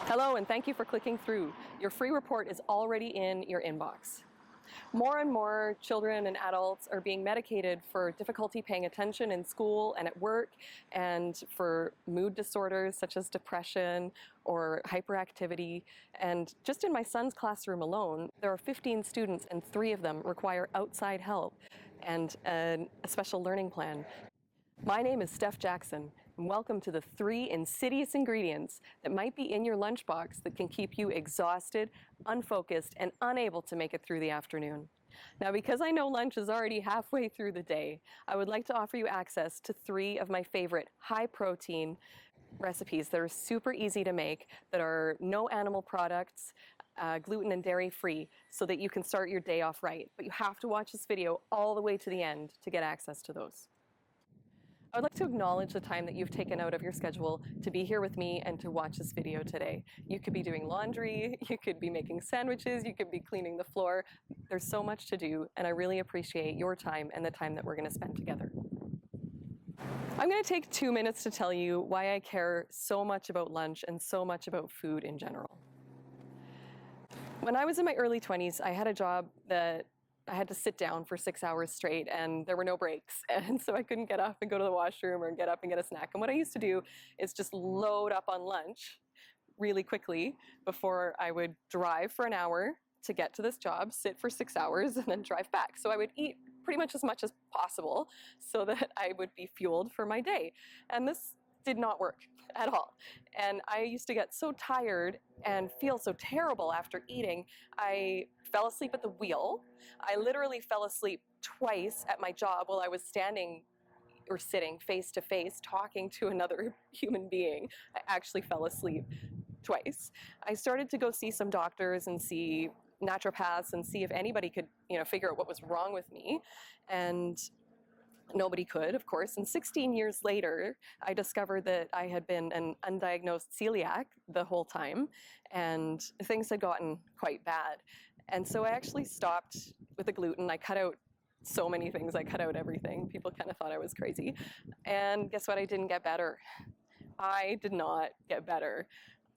Hello, and thank you for clicking through. Your free report is already in your inbox. More and more children and adults are being medicated for difficulty paying attention in school and at work, and for mood disorders such as depression or hyperactivity. And just in my son's classroom alone, there are 15 students and 3 of them require outside help and a special learning plan. My name is Steph Jackson, and welcome to the 3 insidious ingredients that might be in your lunchbox that can keep you exhausted, unfocused, and unable to make it through the afternoon. Now, because I know lunch is already halfway through the day, I would like to offer you access to 3 of my favorite high-protein recipes that are super easy to make, that are no animal products, gluten and dairy free, so that you can start your day off right. But you have to watch this video all the way to the end to get access to those. I would like to acknowledge the time that you've taken out of your schedule to be here with me and to watch this video today. You could be doing laundry, you could be making sandwiches, you could be cleaning the floor. There's so much to do, and I really appreciate your time and the time that we're going to spend together. I'm going to take 2 minutes to tell you why I care so much about lunch and so much about food in general. When I was in my early 20s, I had a job that I had to sit down for 6 hours straight, and there were no breaks. And so I couldn't get up and go to the washroom or get up and get a snack. And what I used to do is just load up on lunch really quickly before I would drive for an hour to get to this job, sit for 6 hours, and then drive back. So I would eat pretty much as possible so that I would be fueled for my day. And this did not work at all. And I used to get so tired and feel so terrible after eating. I fell asleep at the wheel. I literally fell asleep twice at my job while I was standing or sitting face to face talking to another human being. I actually fell asleep twice. I started to go see some doctors and see naturopaths and see if anybody could, figure out what was wrong with me. And nobody could, of course. And 16 years later, I discovered that I had been an undiagnosed celiac the whole time, and things had gotten quite bad. And so I actually stopped with the gluten. I cut out so many things. I cut out everything. People kind of thought I was crazy. And guess what? I didn't get better. I did not get better.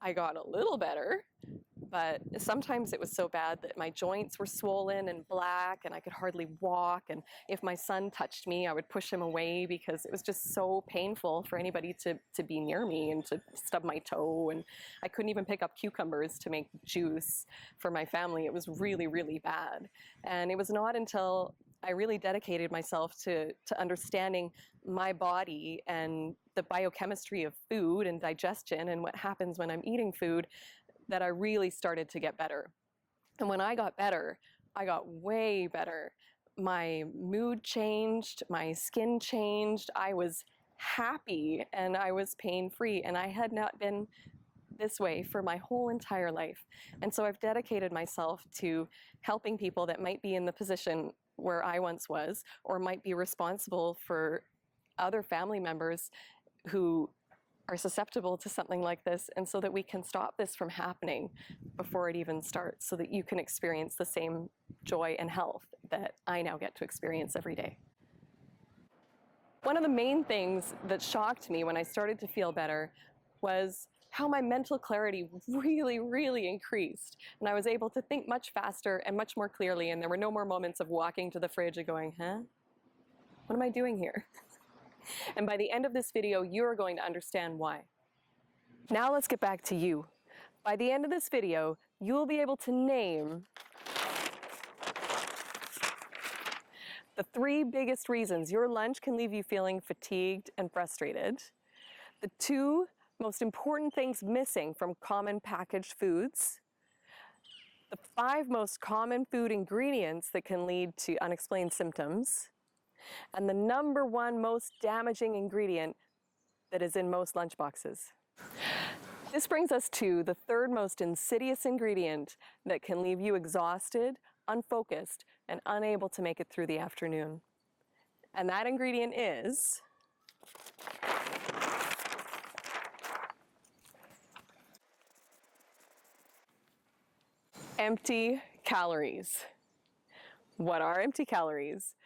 I got a little better, but sometimes it was so bad that my joints were swollen and black and I could hardly walk. And if my son touched me, I would push him away because it was just so painful for anybody to be near me and to stub my toe. And I couldn't even pick up cucumbers to make juice for my family. It was really, really bad. And it was not until I really dedicated myself to understanding my body and the biochemistry of food and digestion and what happens when I'm eating food that I really started to get better. And when I got better, I got way better. My mood changed, my skin changed, I was happy, and I was pain-free, and I had not been this way for my whole entire life. And so I've dedicated myself to helping people that might be in the position where I once was, or might be responsible for other family members who are susceptible to something like this, and so that we can stop this from happening before it even starts, so that you can experience the same joy and health that I now get to experience every day. One of the main things that shocked me when I started to feel better was how my mental clarity really, really increased. And I was able to think much faster and much more clearly, and there were no more moments of walking to the fridge and going, what am I doing here? And by the end of this video, you're going to understand why. Now let's get back to you. By the end of this video, you'll be able to name the 3 biggest reasons your lunch can leave you feeling fatigued and frustrated, the 2 most important things missing from common packaged foods, the 5 most common food ingredients that can lead to unexplained symptoms, and the number 1 most damaging ingredient that is in most lunchboxes. This brings us to the 3rd most insidious ingredient that can leave you exhausted, unfocused, and unable to make it through the afternoon. And that ingredient is empty calories. What are empty calories?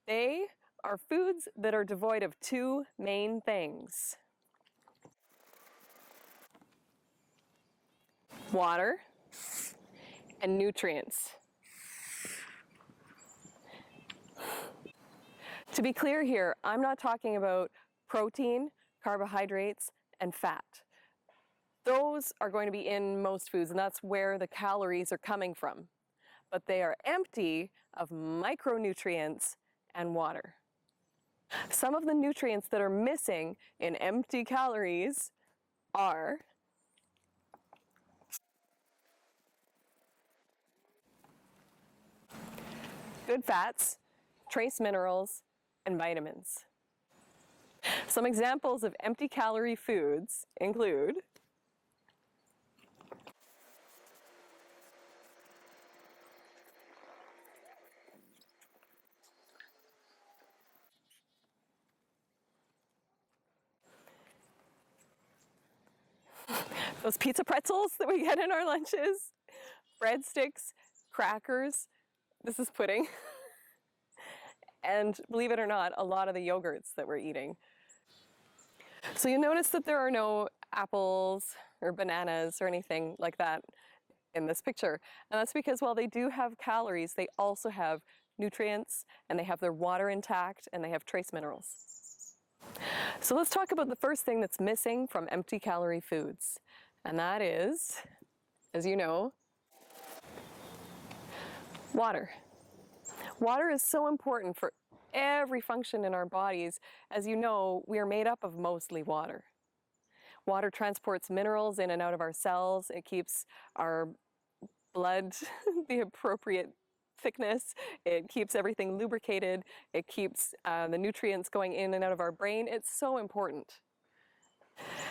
They are foods that are devoid of 2 main things: water, and nutrients. To be clear here, I'm not talking about protein, carbohydrates, and fat. Those are going to be in most foods, and that's where the calories are coming from. But they are empty of micronutrients and water. Some of the nutrients that are missing in empty calories are good fats, trace minerals, and vitamins. Some examples of empty calorie foods include those pizza pretzels that we get in our lunches, breadsticks, crackers, this is pudding, and believe it or not, a lot of the yogurts that we're eating. So you notice that there are no apples or bananas or anything like that in this picture. And that's because while they do have calories, they also have nutrients, and they have their water intact, and they have trace minerals. So let's talk about the first thing that's missing from empty calorie foods. And that is, as you know, water. Water is so important for every function in our bodies. As you know, we are made up of mostly water. Water transports minerals in and out of our cells. It keeps our blood the appropriate thickness. It keeps everything lubricated. It keeps the nutrients going in and out of our brain. It's so important.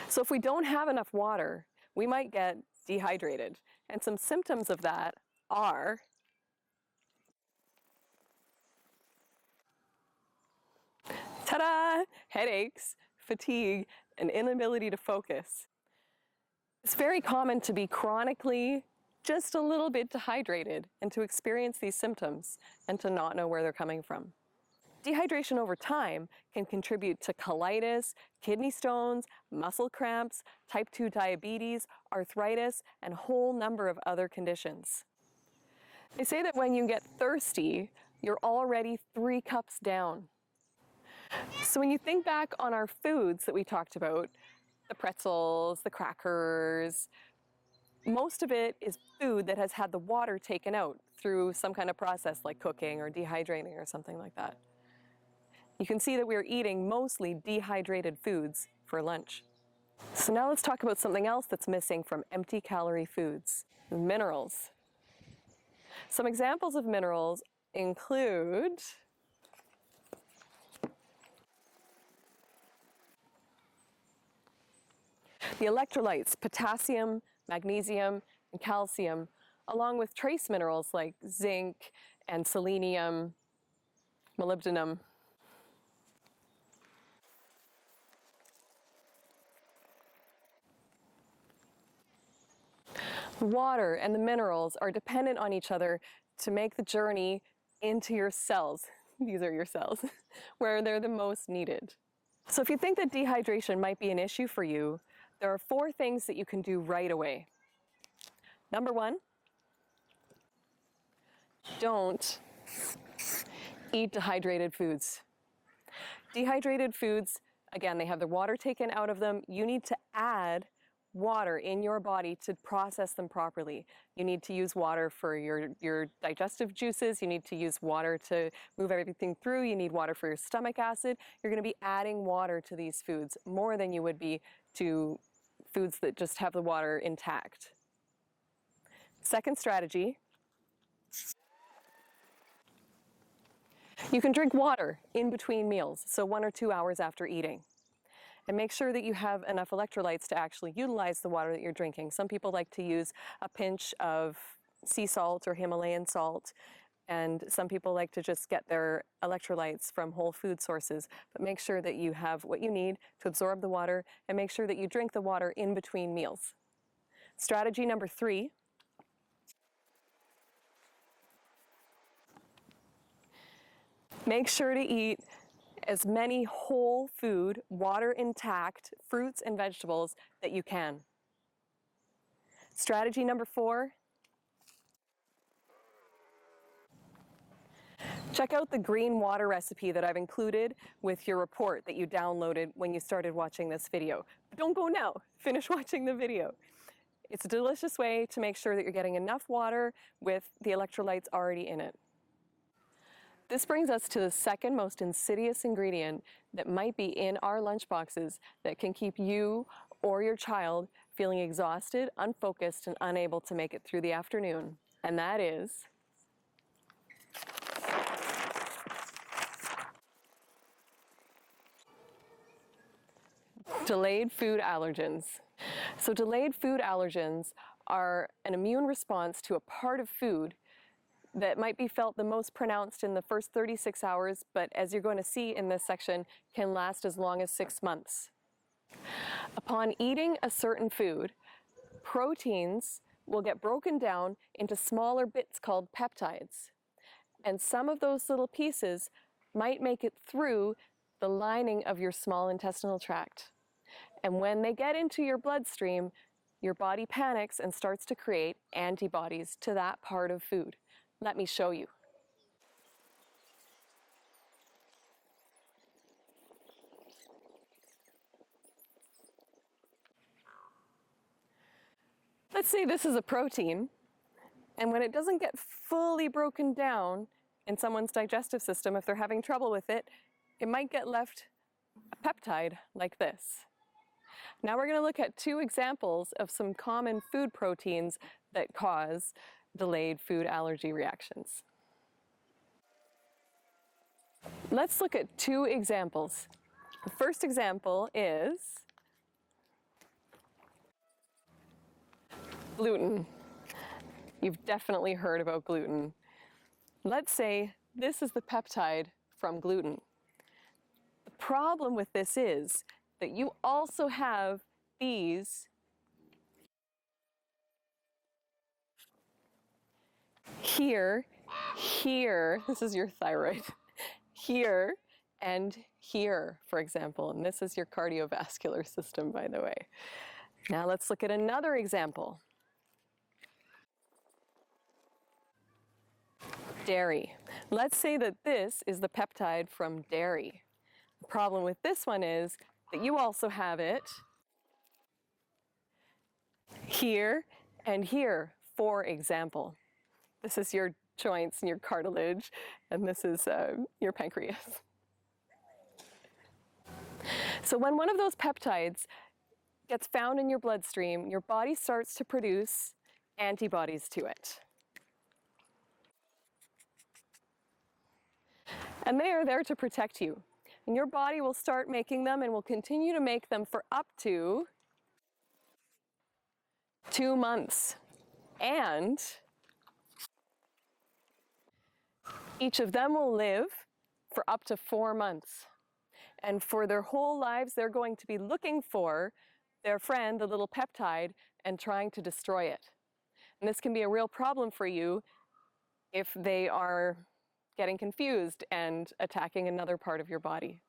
So if we don't have enough water, we might get dehydrated. And some symptoms of that are ta-da! Headaches, fatigue, and inability to focus. It's very common to be chronically just a little bit dehydrated and to experience these symptoms and to not know where they're coming from. Dehydration over time can contribute to colitis, kidney stones, muscle cramps, type 2 diabetes, arthritis, and a whole number of other conditions. They say that when you get thirsty, you're already 3 cups down. So when you think back on our foods that we talked about, the pretzels, the crackers, most of it is food that has had the water taken out through some kind of process like cooking or dehydrating or something like that. You can see that we're eating mostly dehydrated foods for lunch. So now let's talk about something else that's missing from empty calorie foods, minerals. Some examples of minerals include the electrolytes, potassium, magnesium, and calcium, along with trace minerals like zinc and selenium, molybdenum. Water and the minerals are dependent on each other to make the journey into your cells. These are your cells, where they're the most needed. So if you think that dehydration might be an issue for you, there are 4 things that you can do right away. Number 1, don't eat dehydrated foods. Dehydrated foods, again, they have the water taken out of them. You need to add water in your body to process them properly. You need to use water for your digestive juices. You need to use water to move everything through. You need water for your stomach acid. You're going to be adding water to these foods more than you would be to foods that just have the water intact. Second strategy, you can drink water in between meals, so 1 or 2 hours after eating. And make sure that you have enough electrolytes to actually utilize the water that you're drinking. Some people like to use a pinch of sea salt or Himalayan salt, and some people like to just get their electrolytes from whole food sources. But make sure that you have what you need to absorb the water, and make sure that you drink the water in between meals. Strategy number 3, make sure to eat as many whole food, water intact fruits and vegetables that you can. Strategy number 4, check out the green water recipe that I've included with your report that you downloaded when you started watching this video. But don't go now, finish watching the video. It's a delicious way to make sure that you're getting enough water with the electrolytes already in it. This brings us to the second most insidious ingredient that might be in our lunchboxes that can keep you or your child feeling exhausted, unfocused, and unable to make it through the afternoon. And that is delayed food allergens. So delayed food allergens are an immune response to a part of food that might be felt the most pronounced in the first 36 hours, but as you're going to see in this section, can last as long as 6 months. Upon eating a certain food, proteins will get broken down into smaller bits called peptides. And some of those little pieces might make it through the lining of your small intestinal tract. And when they get into your bloodstream, your body panics and starts to create antibodies to that part of food. Let me show you. Let's say this is a protein, and when it doesn't get fully broken down in someone's digestive system, if they're having trouble with it, it might get left a peptide like this. Now we're going to look at 2 examples of some common food proteins that cause delayed food allergy reactions. Let's look at 2 examples. The first example is gluten. You've definitely heard about gluten. Let's say this is the peptide from gluten. The problem with this is that you also have these here, this is your thyroid, here and here, for example, and this is your cardiovascular system, by the way. Now let's look at another example. Dairy. Let's say that this is the peptide from dairy. The problem with this one is that you also have it here and here, for example. This is your joints and your cartilage, and this is your pancreas. So when one of those peptides gets found in your bloodstream, your body starts to produce antibodies to it. And they are there to protect you. And your body will start making them and will continue to make them for up to 2 months. And each of them will live for up to 4 months. And for their whole lives, they're going to be looking for their friend, the little peptide, and trying to destroy it. And this can be a real problem for you if they are getting confused and attacking another part of your body.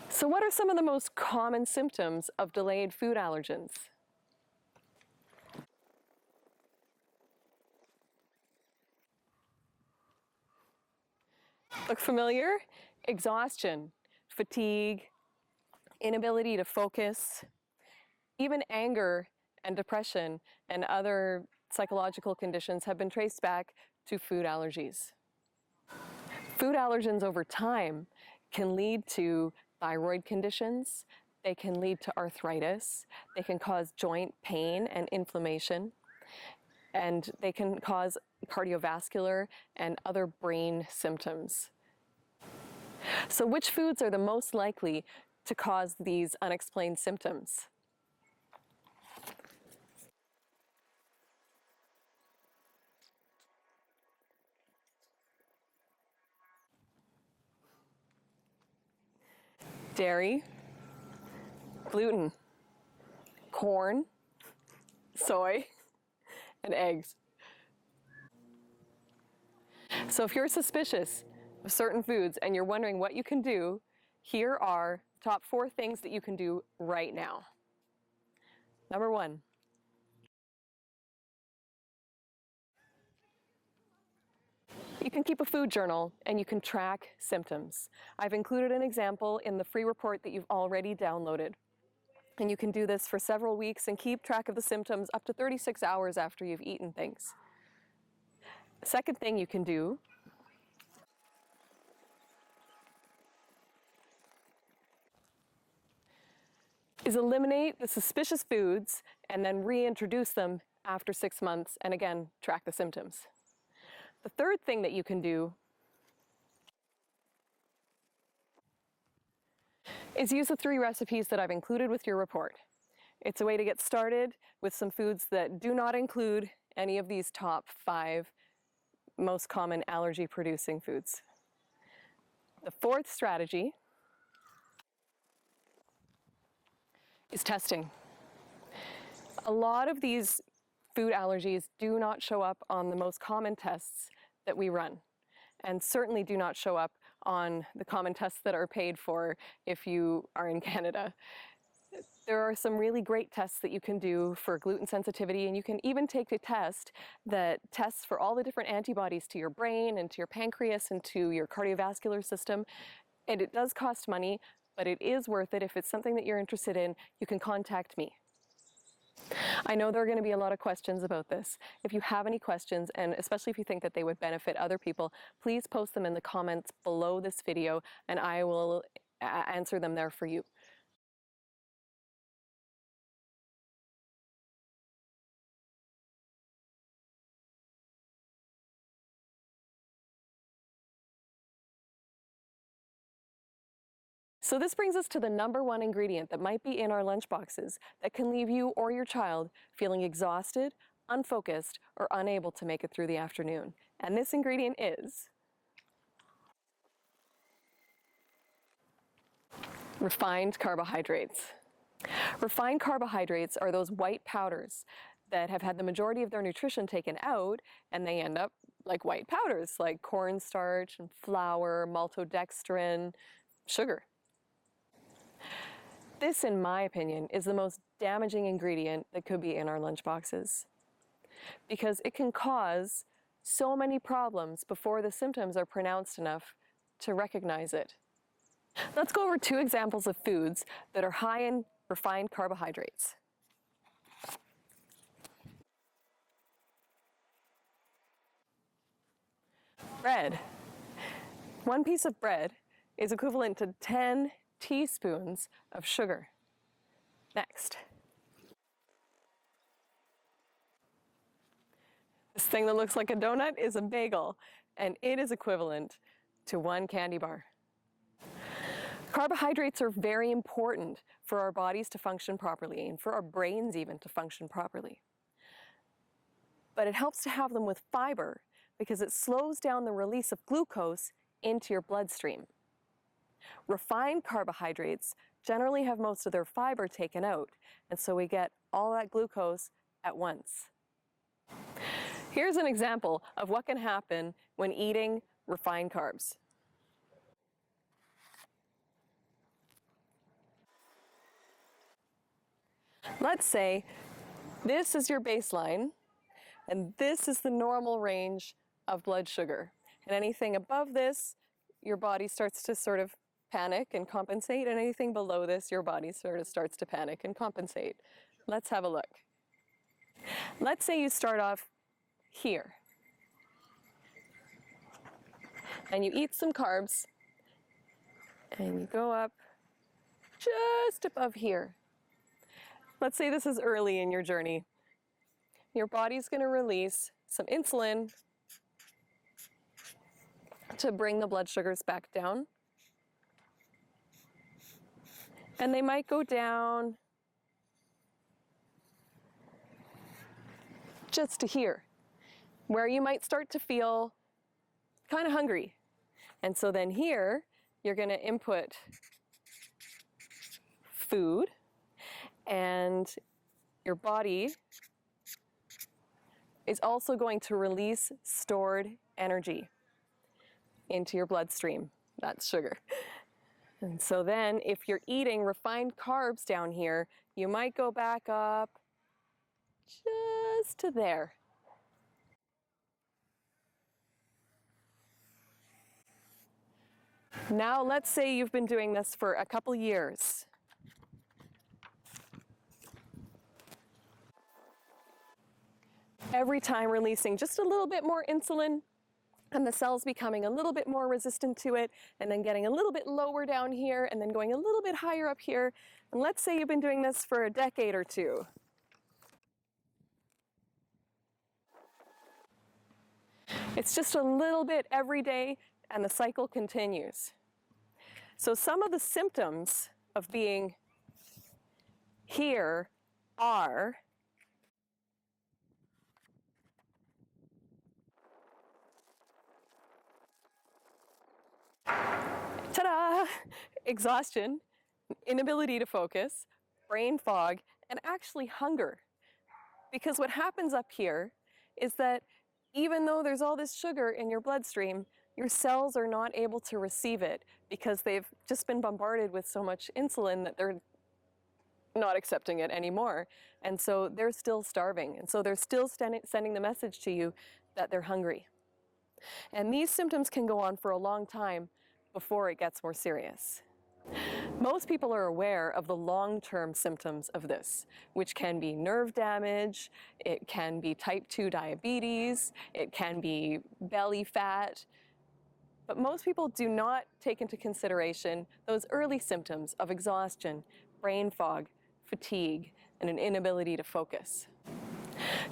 So what are some of the most common symptoms of delayed food allergens? Look familiar? Exhaustion, fatigue, inability to focus, even anger and depression and other psychological conditions have been traced back to food allergies. Food allergens over time can lead to thyroid conditions, they can lead to arthritis, they can cause joint pain and inflammation, and they can cause cardiovascular and other brain symptoms. So which foods are the most likely to cause these unexplained symptoms? Dairy, gluten, corn, soy, and eggs. So if you're suspicious of certain foods and you're wondering what you can do, here are the top 4 things that you can do right now. Number 1, You can keep a food journal and you can track symptoms. I've included an example in the free report that you've already downloaded. And you can do this for several weeks and keep track of the symptoms up to 36 hours after you've eaten things. The second thing you can do is eliminate the suspicious foods and then reintroduce them after 6 months and again, track the symptoms. The third thing that you can do is use the 3 recipes that I've included with your report. It's a way to get started with some foods that do not include any of these top 5 most common allergy-producing foods. The fourth strategy is testing. A lot of these food allergies do not show up on the most common tests that we run, and certainly do not show up on the common tests that are paid for if you are in Canada. There are some really great tests that you can do for gluten sensitivity, and you can even take a test that tests for all the different antibodies to your brain and to your pancreas and to your cardiovascular system. And it does cost money, but it is worth it. If it's something that you're interested in, you can contact me. I know there are going to be a lot of questions about this. If you have any questions, and especially if you think that they would benefit other people, please post them in the comments below this video and I will answer them there for you. So this brings us to the #1 ingredient that might be in our lunchboxes that can leave you or your child feeling exhausted, unfocused, or unable to make it through the afternoon. And this ingredient is refined carbohydrates. Refined carbohydrates are those white powders that have had the majority of their nutrition taken out, and they end up like white powders, like cornstarch and flour, maltodextrin, sugar. This, in my opinion, is the most damaging ingredient that could be in our lunchboxes, because it can cause so many problems before the symptoms are pronounced enough to recognize it. Let's go over 2 examples of foods that are high in refined carbohydrates. Bread. 1 piece of bread is equivalent to 10 teaspoons of sugar. Next. This thing that looks like a donut is a bagel, and it is equivalent to 1 candy bar. Carbohydrates are very important for our bodies to function properly, and for our brains even to function properly. But it helps to have them with fiber because it slows down the release of glucose into your bloodstream. Refined carbohydrates generally have most of their fiber taken out, and so we get all that glucose at once. Here's an example of what can happen when eating refined carbs. Let's say this is your baseline, and this is the normal range of blood sugar. And anything above this, your body starts to sort of panic and compensate, and anything below this, your body sort of starts to panic and compensate. Let's have a look. Let's say you start off here, and you eat some carbs, and you go up just above here. Let's say this is early in your journey. Your body's going to release some insulin to bring the blood sugars back down. And they might go down just to here, where you might start to feel kind of hungry. And so then here, you're going to input food, and your body is also going to release stored energy into your bloodstream. That's sugar. And so then if you're eating refined carbs down here, you might go back up just to there. Now let's say you've been doing this for a couple years. Every time releasing just a little bit more insulin, and the cell's becoming a little bit more resistant to it, and then getting a little bit lower down here, and then going a little bit higher up here. And let's say you've been doing this for a decade or two. It's just a little bit every day, and the cycle continues. So some of the symptoms of being here are ta-da! Exhaustion, inability to focus, brain fog, and actually hunger. Because what happens up here is that even though there's all this sugar in your bloodstream, your cells are not able to receive it because they've just been bombarded with so much insulin that they're not accepting it anymore. And so they're still starving. And so they're still sending the message to you that they're hungry. And these symptoms can go on for a long time before it gets more serious. Most people are aware of the long-term symptoms of this, which can be nerve damage, it can be type 2 diabetes, it can be belly fat, but most people do not take into consideration those early symptoms of exhaustion, brain fog, fatigue, and an inability to focus.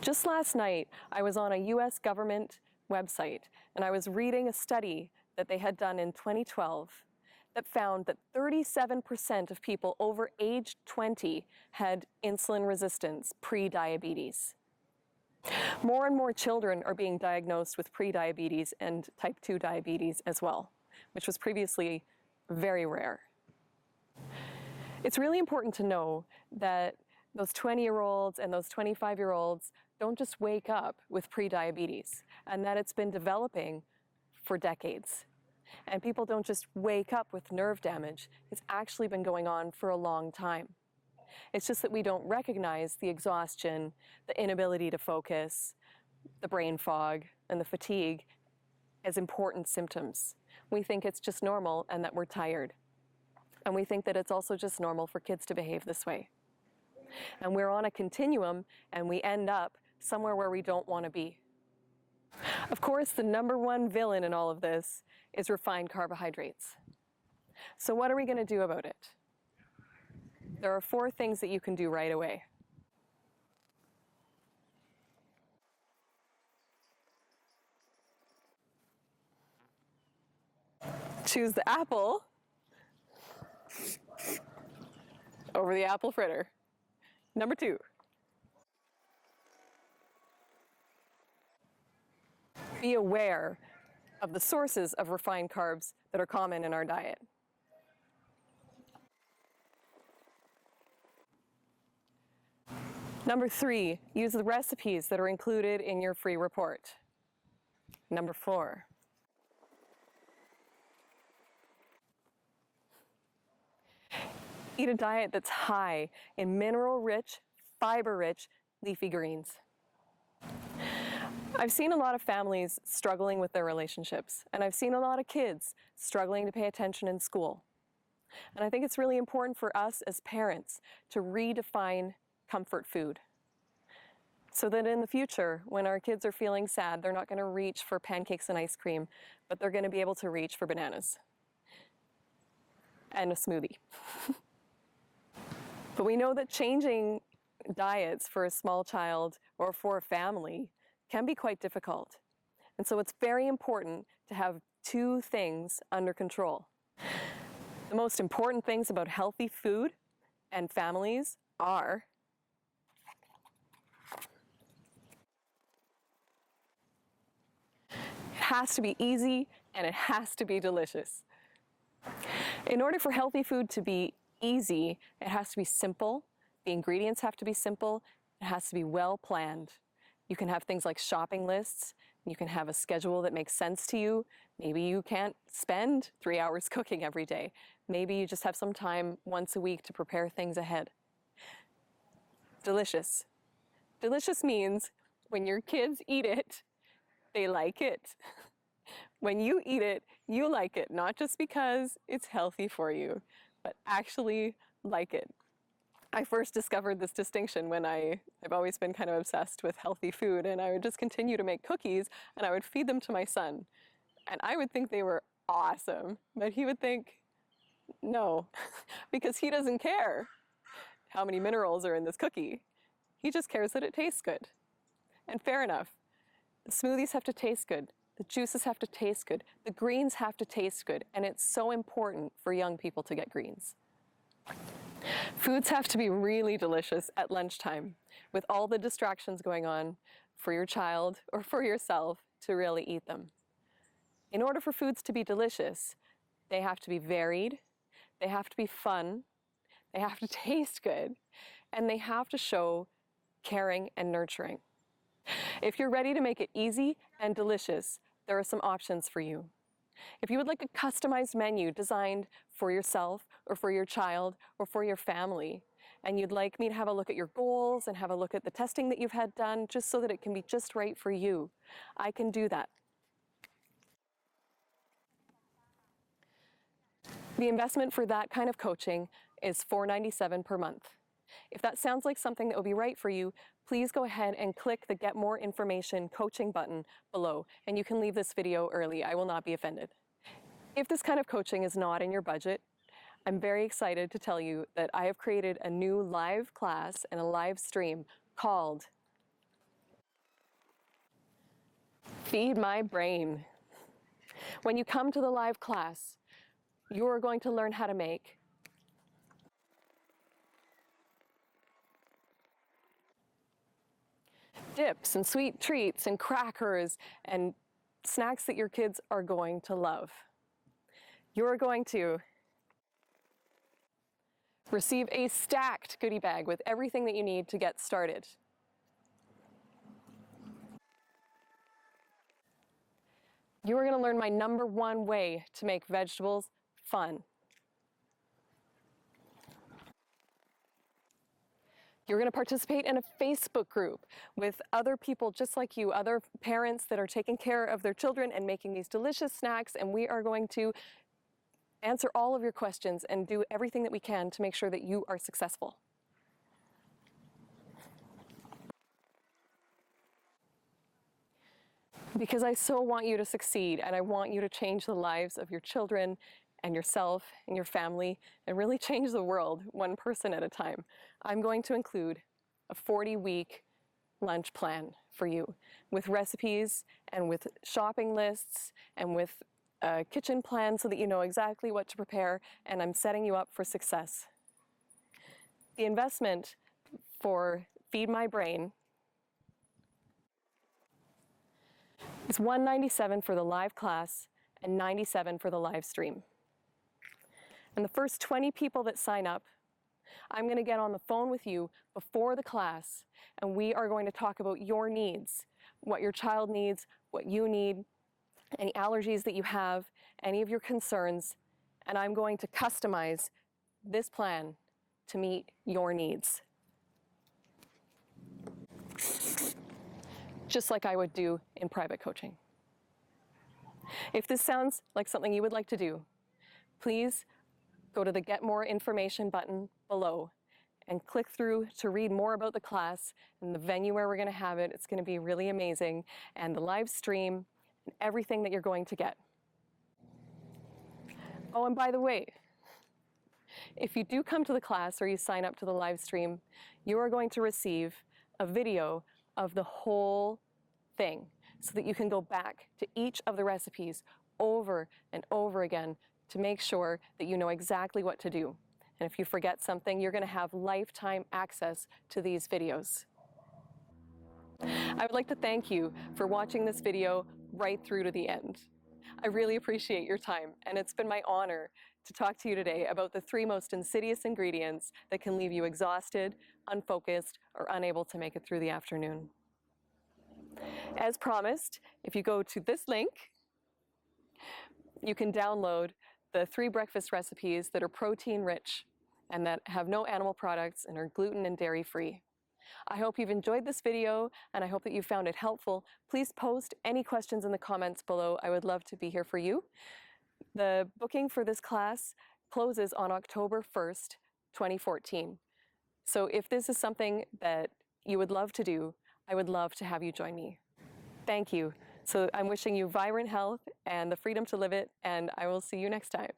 Just last night, I was on a US government website, and I was reading a study that they had done in 2012 that found that 37% of people over age 20 had insulin resistance pre-diabetes. More and more children are being diagnosed with pre-diabetes and type 2 diabetes as well, which was previously very rare. It's really important to know that those 20-year-olds and those 25-year-olds don't just wake up with pre-diabetes, and that it's been developing for decades. And people don't just wake up with nerve damage. It's actually been going on for a long time. It's just that we don't recognize the exhaustion, the inability to focus, the brain fog, and the fatigue as important symptoms. We think it's just normal and that we're tired. And we think that it's also just normal for kids to behave this way. And we're on a continuum, and we end up somewhere where we don't want to be. Of course, the number one villain in all of this is refined carbohydrates. So what are we going to do about it? There are 4 things that you can do right away. Choose the apple over the apple fritter. Number 2. Be aware of the sources of refined carbs that are common in our diet. Number 3, use the recipes that are included in your free report. Number 4, eat a diet that's high in mineral-rich, fiber-rich leafy greens. I've seen a lot of families struggling with their relationships, and I've seen a lot of kids struggling to pay attention in school. And I think it's really important for us as parents to redefine comfort food, so that in the future, when our kids are feeling sad, they're not going to reach for pancakes and ice cream, but they're going to be able to reach for bananas and a smoothie. But we know that changing diets for a small child or for a family can be quite difficult. And so it's very important to have 2 things under control. The most important things about healthy food and families are it has to be easy and it has to be delicious. In order for healthy food to be easy, it has to be simple. The ingredients have to be simple. It has to be well planned. You can have things like shopping lists. You can have a schedule that makes sense to you. Maybe you can't spend 3 hours cooking every day. Maybe you just have some time once a week to prepare things ahead. Delicious. Delicious means when your kids eat it, they like it. When you eat it, you like it, not just because it's healthy for you, but actually like it. I first discovered this distinction when I've always been kind of obsessed with healthy food, and I would just continue to make cookies and I would feed them to my son. And I would think they were awesome, but he would think, no, because he doesn't care how many minerals are in this cookie. He just cares that it tastes good. And fair enough. The smoothies have to taste good. The juices have to taste good. The greens have to taste good. And it's so important for young people to get greens. Foods have to be really delicious at lunchtime with all the distractions going on for your child or for yourself to really eat them. In order for foods to be delicious, they have to be varied, they have to be fun, they have to taste good, and they have to show caring and nurturing. If you're ready to make it easy and delicious, there are some options for you. If you would like a customized menu designed for yourself or for your child or for your family, and you'd like me to have a look at your goals and have a look at the testing that you've had done just so that it can be just right for you, I can do that. The investment for that kind of coaching is $497 per month. If that sounds like something that would be right for you, please go ahead and click the Get More Information coaching button below, and you can leave this video early. I will not be offended. If this kind of coaching is not in your budget, I'm very excited to tell you that I have created a new live class and a live stream called Feed My Brain. When you come to the live class, you are going to learn how to make dips and sweet treats and crackers and snacks that your kids are going to love. You're going to receive a stacked goodie bag with everything that you need to get started. You are going to learn my #1 way to make vegetables fun. You're going to participate in a Facebook group with other people just like you, other parents that are taking care of their children and making these delicious snacks, and we are going to answer all of your questions and do everything that we can to make sure that you are successful. Because I so want you to succeed, and I want you to change the lives of your children and yourself and your family and really change the world one person at a time. I'm going to include a 40-week lunch plan for you with recipes and with shopping lists and with a kitchen plan so that you know exactly what to prepare, and I'm setting you up for success. The investment for Feed My Brain is $197 for the live class and $97 for the live stream. And the first 20 people that sign up, I'm going to get on the phone with you before the class, and we are going to talk about your needs, what your child needs, what you need, any allergies that you have, any of your concerns, and I'm going to customize this plan to meet your needs. Just like I would do in private coaching. If this sounds like something you would like to do, please go to the Get More Information button below and click through to read more about the class and the venue where we're going to have it. It's going to be really amazing, and the live stream and everything that you're going to get. Oh, and by the way, if you do come to the class or you sign up to the live stream, you are going to receive a video of the whole thing so that you can go back to each of the recipes over and over again to make sure that you know exactly what to do. And if you forget something, you're going to have lifetime access to these videos. I would like to thank you for watching this video right through to the end. I really appreciate your time, and it's been my honor to talk to you today about the 3 most insidious ingredients that can leave you exhausted, unfocused, or unable to make it through the afternoon. As promised, if you go to this link, you can download the 3 breakfast recipes that are protein rich and that have no animal products and are gluten and dairy free. I hope you've enjoyed this video and I hope that you found it helpful. Please post any questions in the comments below. I would love to be here for you. The booking for this class closes on October 1st, 2014. So if this is something that you would love to do, I would love to have you join me. Thank you. So I'm wishing you vibrant health and the freedom to live it, and I will see you next time.